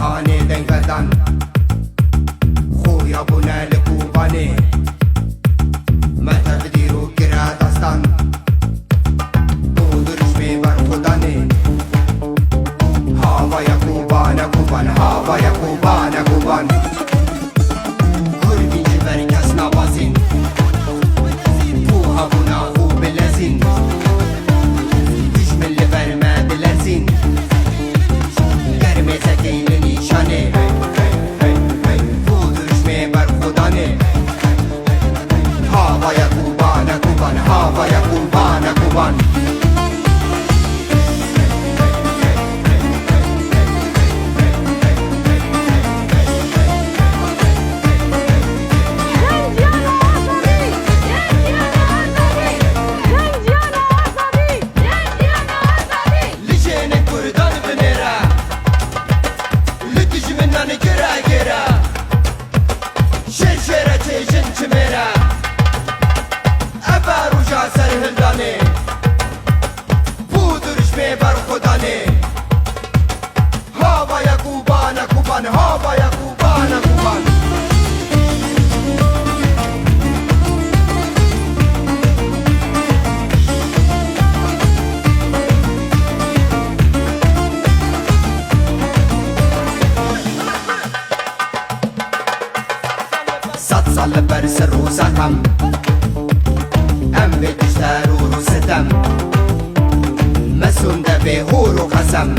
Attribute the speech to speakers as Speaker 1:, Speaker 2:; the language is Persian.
Speaker 1: خانه دنگدن خویا بونه لکوبانه ما تقدیر و گره دستان بودرش می بر خدانه هوا یا کوبان کوبان هوا یا کوبان کوبان کردین جبر کس نبازین بوها بونا خوب لزین دشمن لبر ما بلزین گرمه زکین نیشانه بودرش می بر خدانه هوا یا کوبان کوبان هوا یا کوبان کوبان صد سال بر سر و ستم ام به بیشتر و ستم مسونده به هور و قسم